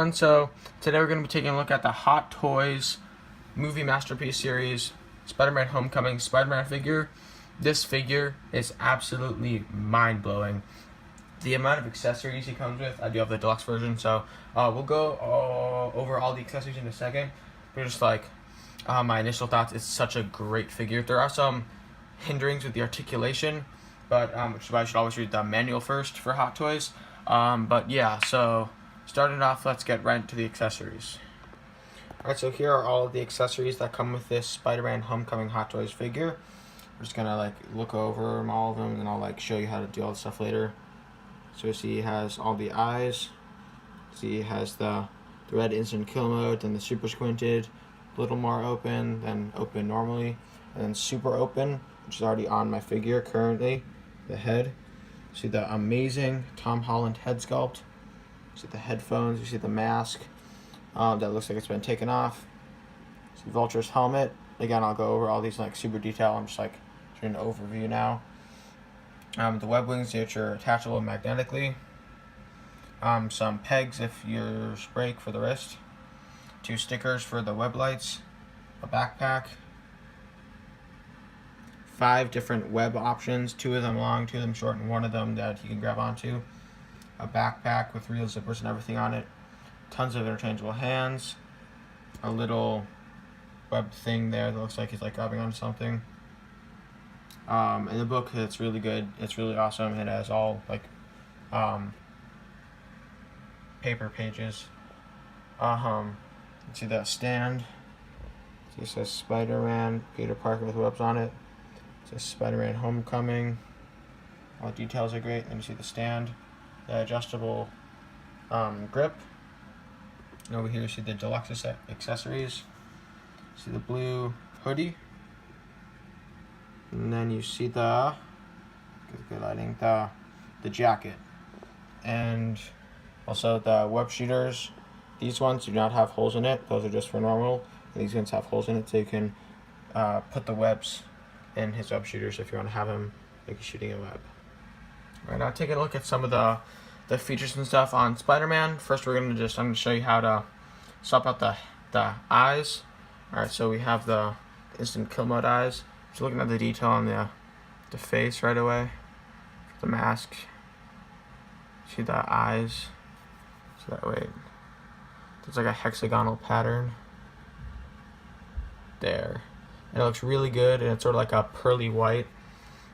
everyone. So today we're going to be taking a look at the Hot Toys Movie Masterpiece Series Spider-Man Homecoming Spider-Man figure. This figure is absolutely mind-blowing. The amount of accessories he comes with, I do have the deluxe version, so we'll go over all the accessories in a second. But just like my initial thoughts, it's such a great figure. There are some hinderings with the articulation, but which is why I should always read the manual first for Hot Toys. But yeah, so starting off, let's get right into the accessories. Alright, so here are all of the accessories that come with this Spider-Man Homecoming Hot Toys figure. We're just gonna look over all of them, and then I'll show you how to do all the stuff later. So you see, he has all the eyes. See, he has the red instant kill mode, then the super squinted, a little more open, then open normally, and then super open, which is already on my figure currently. The head. See the amazing Tom Holland head sculpt. You see the headphones. You see the mask that looks like it's been taken off. See Vulture's helmet. Again, I'll go over all these super detail. I'm just doing an overview now. The web wings, which are attachable magnetically. Some pegs if yours break for the wrist. 2 stickers for the web lights. A backpack. 5 different web options, 2 of them long, 2 of them short, and 1 of them that you can grab onto. A backpack with real zippers and everything on it. Tons of interchangeable hands. A little web thing there that looks like he's grabbing onto something. In the book, it's really good. It's really awesome. It has all paper pages. You see that stand. It says Spider-Man, Peter Parker with webs on it. It says Spider-Man Homecoming. All the details are great. And you see the stand, the adjustable grip. And over here you see the deluxe accessories. See the blue hoodie. And then you see the good lighting, the jacket. And also the web shooters. These ones do not have holes in it. Those are just for normal. And these ones have holes in it, so you can put the webs in his web shooters if you want to have him shooting a web. Alright, now taking a look at some of the features and stuff on Spider-Man. First, I'm going to show you how to swap out the eyes. Alright, so we have the instant kill mode eyes. Just looking at the detail on the face right away. The mask. See the eyes. So that way, there's a hexagonal pattern. There. And it looks really good, and it's sort of a pearly white.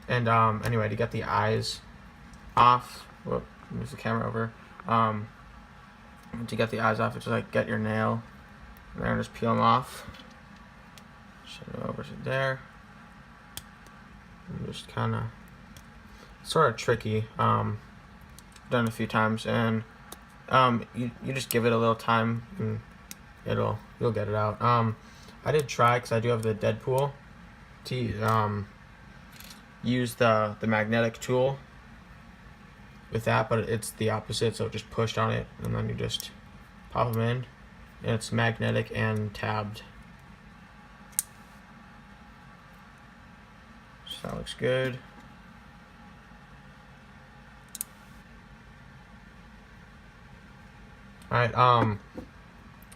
And anyway, to get the eyes off, whoop, move the camera over. To get the eyes off, it's just get your nail there and just peel them off. Shove it over to there. And just kind of, sort of tricky. Done a few times, and you just give it a little time, and you'll get it out. I did try, because I do have the Deadpool, to use the magnetic tool with that, but it's the opposite, so just pushed on it, and then you just pop them in, and it's magnetic and tabbed. So that looks good. Alright,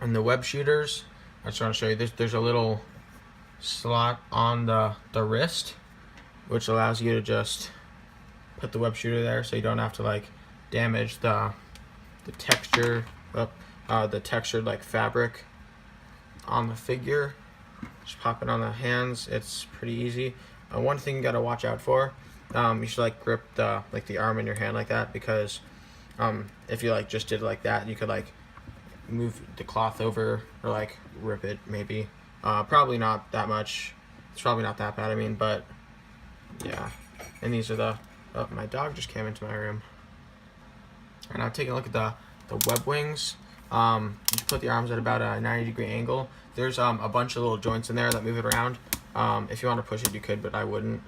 and the web shooters, I just want to show you this. There's a little slot on the wrist, which allows you to just put the web shooter there, so you don't have to damage the texture, the textured fabric on the figure. Just pop it on the hands. It's pretty easy. One thing you gotta watch out for, you should grip the arm in your hand like that, because if you just did it like that, you could move the cloth over, or rip it maybe. Probably not that much. It's probably not that bad, I mean, but yeah. And these are the, oh, my dog just came into my room. And now taking a look at the web wings. You just put the arms at about a 90-degree angle. There's a bunch of little joints in there that move it around. If you want to push it, you could, but I wouldn't.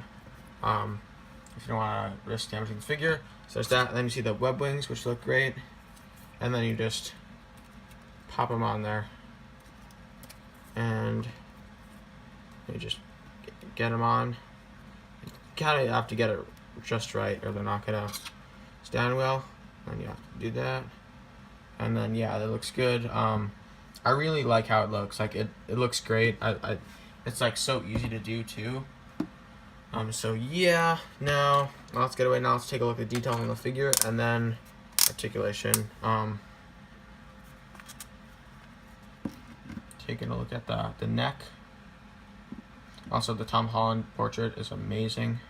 If you don't want to risk damaging the figure. So there's that. And then you see the web wings, which look great. And then you just pop them on there. And you just get them on. You kind of have to get it just right, or they're not going to stand well. And you have to do that. And then yeah, it looks good. I really like how it looks. Like it looks great. It's like so easy to do too. So yeah, now let's get away. Now let's take a look at the detail on the figure and then articulation. Taking a look at the neck. Also, the Tom Holland portrait is amazing.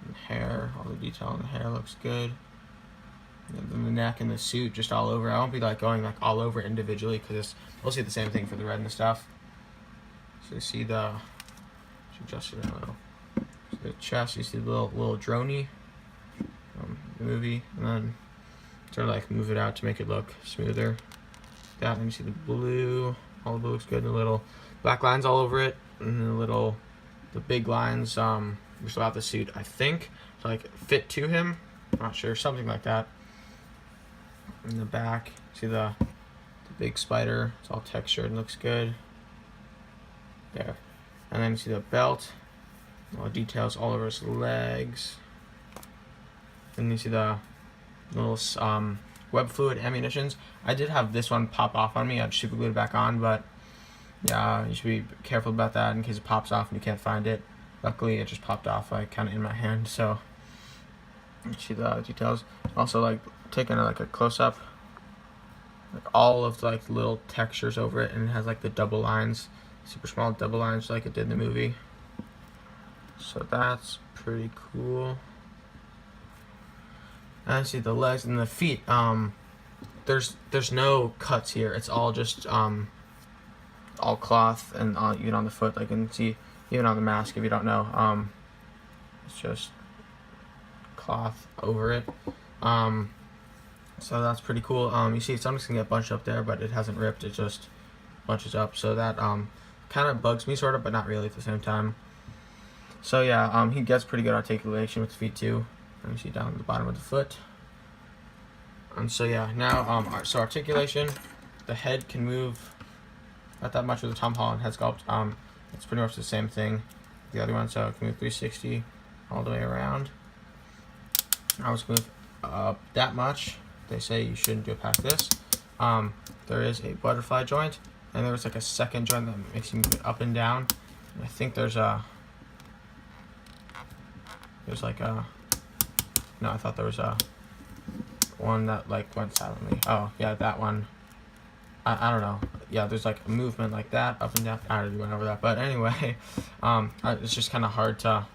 And hair, all the detail on the hair looks good. And then the neck and the suit just all over. I won't be like going like all over individually because we'll see the same thing for the red and stuff. So you see the, adjust it a little. So the chest, you see the little droney from the movie, and then sort of like move it out to make it look smoother. That, and you see the blue, all the blue looks good. And the little black lines all over it, and the big lines which allow the suit, I think, to like fit to him. I'm not sure, something like that. In the back, see the big spider. It's all textured and looks good. There, and then you see the belt. All the details all over his legs. And you see the little web fluid ammunitions. I did have this one pop off on me. I just super glued it back on, but yeah, you should be careful about that in case it pops off and you can't find it. Luckily, it just popped off like kind of in my hand, so you see the details. Also, like taking like a close up, like all of like the little textures over it, and it has like the double lines, super small double lines like it did in the movie. So that's pretty cool. And see the legs and the feet. There's no cuts here. It's all just all cloth, and even on the foot, like you can see, even on the mask if you don't know, it's just cloth over it. So that's pretty cool. You see something's gonna get bunched up there, but it hasn't ripped. It just bunches up. So that kind of bugs me sort of, but not really at the same time. So yeah, he gets pretty good articulation with the feet too. And you see down at the bottom of the foot. And so yeah, now so articulation, the head can move not that much with the Tom Holland head sculpt. It's pretty much the same thing, the other one, so it can move 360 all the way around. I was move that much. They say you shouldn't do it past this. There is a butterfly joint, and there's like a second joint that makes you move it up and down. And I think there's like a, no, I thought there was a one that like went silently. Oh yeah, that one. I don't know. Yeah, there's like a movement like that up and down. I already went over that, but anyway, it's just kind of hard to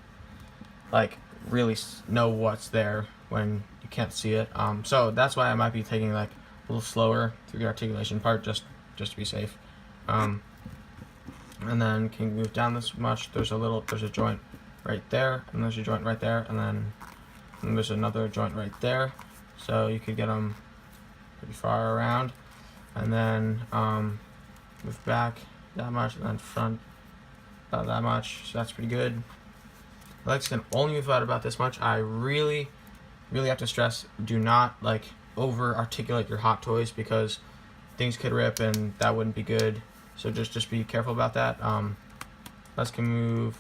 like really know what's there when you can't see it. So that's why I might be taking like a little slower through the articulation part, just to be safe. And then can you move down this much? There's a joint right there, and there's a joint right there, and then there's another joint right there. So you could get them pretty far around, and then move back that much, and then front about that much. So that's pretty good. The legs can only move out about this much. I really have to stress: do not like over articulate your Hot Toys because things could rip, and that wouldn't be good. So just be careful about that. Legs can move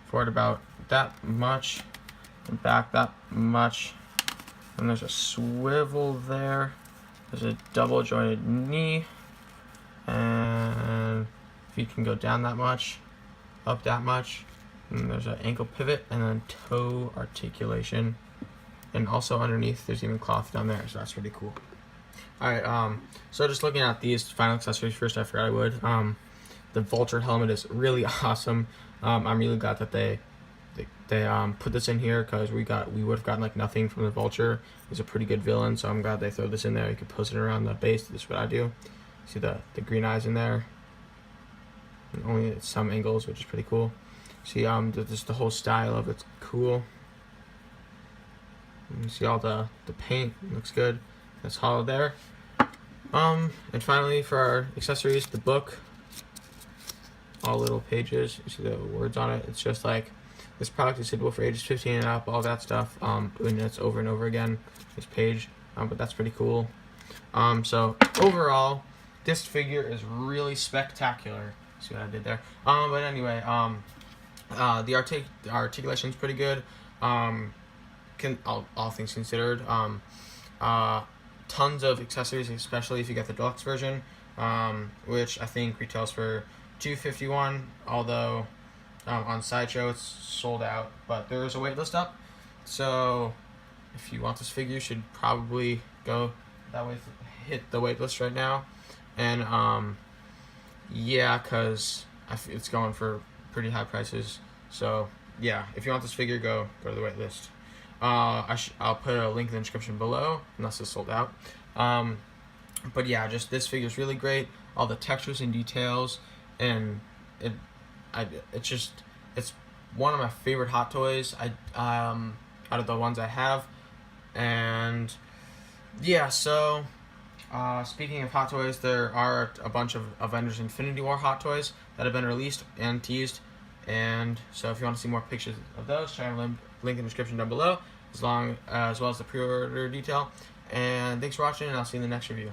forward about that much, and back that much. And there's a swivel there. There's a double jointed knee, and feet can go down that much, up that much. And there's an ankle pivot, and then toe articulation. And also underneath, there's even cloth down there, so that's pretty cool. Alright, so just looking at these final accessories first, I forgot I would. The Vulture helmet is really awesome. I'm really glad that they put this in here because we would have gotten like nothing from the Vulture. He's a pretty good villain, so I'm glad they throw this in there. You could post it around the base. This is what I do. See the green eyes in there. And only at some angles, which is pretty cool. See just the whole style of it's cool. And you see all the paint, it looks good. That's hollow there. And finally for our accessories, the book. All little pages. You see the words on it. It's just like, this product is suitable for ages 15 and up, all that stuff. Doing this over and over again, this page. But that's pretty cool. So overall, this figure is really spectacular. See what I did there? But anyway, the articulation is pretty good. All things considered. tons of accessories, especially if you get the deluxe version, which I think retails for $251, although on Sideshow it's sold out, but there is a waitlist up. So if you want this figure, you should probably go that way, hit the waitlist right now. And yeah, because it's going for pretty high prices. So yeah, if you want this figure, go to the waitlist. I'll put a link in the description below, unless it's sold out. But yeah, just this figure is really great. All the textures and details, and it's one of my favorite Hot Toys. Out of the ones I have, and yeah. So speaking of Hot Toys, there are a bunch of Avengers Infinity War Hot Toys that have been released and teased. And so if you want to see more pictures of those, check the link in the description down below, as well as the pre-order detail. And thanks for watching, and I'll see you in the next review.